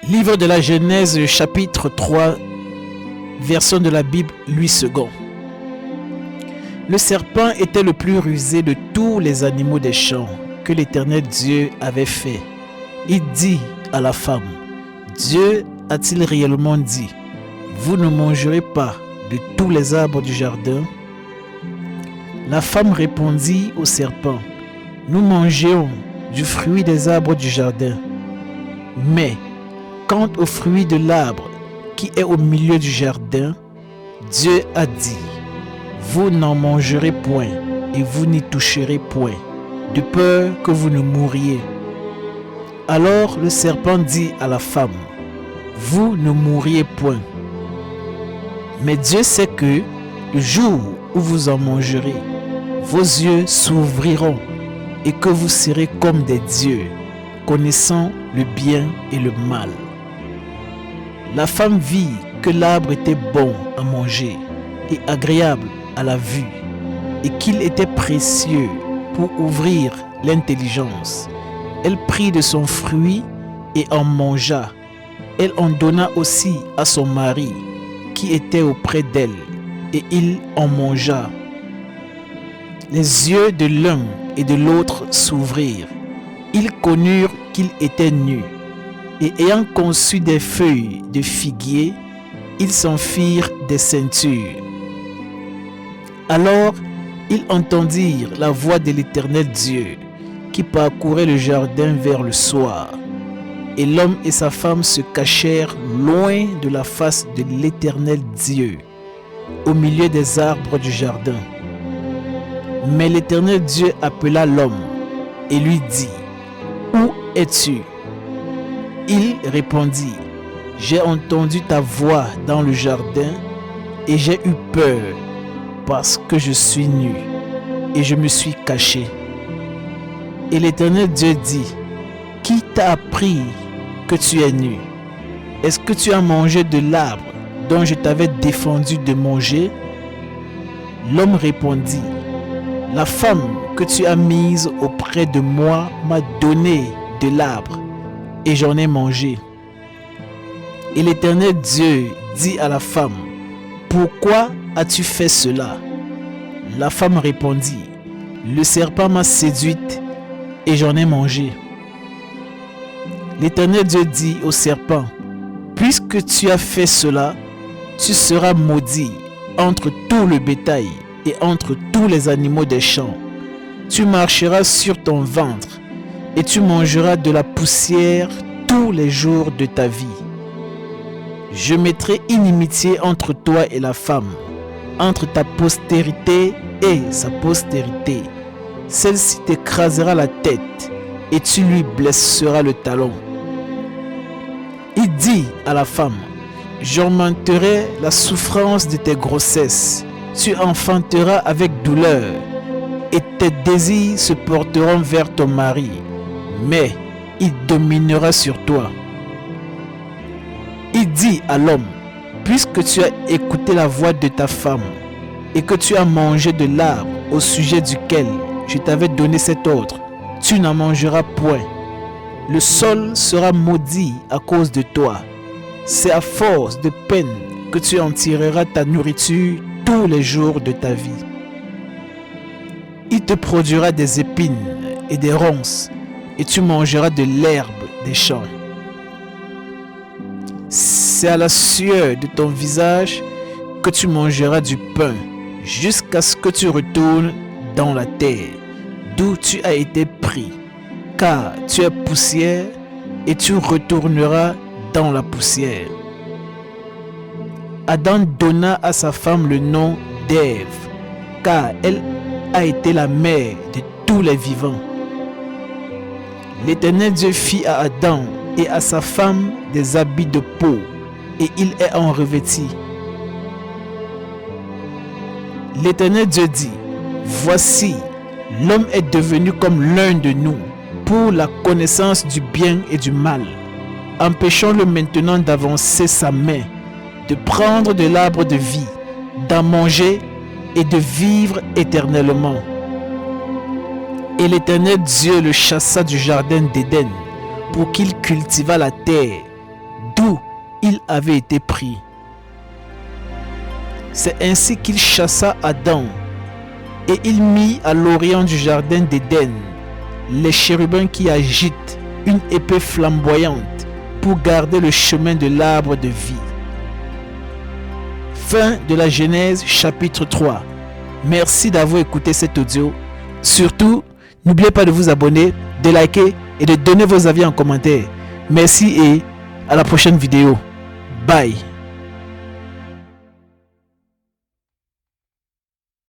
Livre de la Genèse, chapitre 3, version de la Bible, Louis II. Le serpent était le plus rusé de tous les animaux des champs que l'Éternel Dieu avait fait. Il dit à la femme, Dieu a-t-il réellement dit, vous ne mangerez pas de tous les arbres du jardin? La femme répondit au serpent, nous mangeons du fruit des arbres du jardin. Mais quant au fruit de l'arbre qui est au milieu du jardin, Dieu a dit, vous n'en mangerez point et vous n'y toucherez point, de peur que vous ne mouriez. Alors le serpent dit à la femme, vous ne mourriez point. Mais Dieu sait que le jour où vous en mangerez, vos yeux s'ouvriront et que vous serez comme des dieux, connaissant le bien et le mal. La femme vit que l'arbre était bon à manger et agréable à la vue, et qu'il était précieux pour ouvrir l'intelligence. Elle prit de son fruit et en mangea. Elle en donna aussi à son mari, qui était auprès d'elle, et il en mangea. Les yeux de l'un et de l'autre s'ouvrirent. Ils connurent qu'ils étaient nus. Et ayant conçu des feuilles de figuier, ils s'en firent des ceintures. Alors ils entendirent la voix de l'Éternel Dieu, qui parcourait le jardin vers le soir. Et l'homme et sa femme se cachèrent loin de la face de l'Éternel Dieu, au milieu des arbres du jardin. Mais l'Éternel Dieu appela l'homme et lui dit, où es-tu? Il répondit, j'ai entendu ta voix dans le jardin et j'ai eu peur parce que je suis nu et je me suis caché. Et l'Éternel Dieu dit, qui t'a appris que tu es nu? Est-ce que tu as mangé de l'arbre dont je t'avais défendu de manger? L'homme répondit, la femme que tu as mise auprès de moi m'a donné de l'arbre et j'en ai mangé. Et l'Éternel Dieu dit à la femme, pourquoi as-tu fait cela? La femme répondit, le serpent m'a séduite et j'en ai mangé. L'Éternel Dieu dit au serpent, puisque tu as fait cela, tu seras maudit entre tout le bétail et entre tous les animaux des champs. Tu marcheras sur ton ventre et tu mangeras de la poussière tous les jours de ta vie. Je mettrai inimitié entre toi et la femme, entre ta postérité et sa postérité. Celle-ci t'écrasera la tête et tu lui blesseras le talon. Il dit à la femme, j'augmenterai la souffrance de tes grossesses. Tu enfanteras avec douleur et tes désirs se porteront vers ton mari, mais il dominera sur toi. Il dit à l'homme, puisque tu as écouté la voix de ta femme et que tu as mangé de l'arbre au sujet duquel je t'avais donné cet ordre, tu n'en mangeras point. Le sol sera maudit à cause de toi. C'est à force de peine que tu en tireras ta nourriture tous les jours de ta vie. Il te produira des épines et des ronces, et tu mangeras de l'herbe des champs. C'est à la sueur de ton visage que tu mangeras du pain, jusqu'à ce que tu retournes dans la terre, d'où tu as été pris, car tu es poussière, et tu retourneras dans la poussière. Adam donna à sa femme le nom d'Ève, car elle a été la mère de tous les vivants. L'Éternel Dieu fit à Adam et à sa femme des habits de peau, et il est en revêtit. L'Éternel Dieu dit, voici, l'homme est devenu comme l'un de nous, pour la connaissance du bien et du mal. Empêchons-le maintenant d'avancer sa main, de prendre de l'arbre de vie, d'en manger et de vivre éternellement. Et l'Éternel Dieu le chassa du jardin d'Éden pour qu'il cultivât la terre. d'où il avait été pris. C'est ainsi qu'il chassa Adam et il mit à l'orient du jardin d'Éden les chérubins qui agitent une épée flamboyante pour garder le chemin de l'arbre de vie. Fin de la Genèse chapitre 3. Merci d'avoir écouté cet audio. Surtout, n'oubliez pas de vous abonner, de liker et de donner vos avis en commentaire. Merci et à la prochaine vidéo. Bye.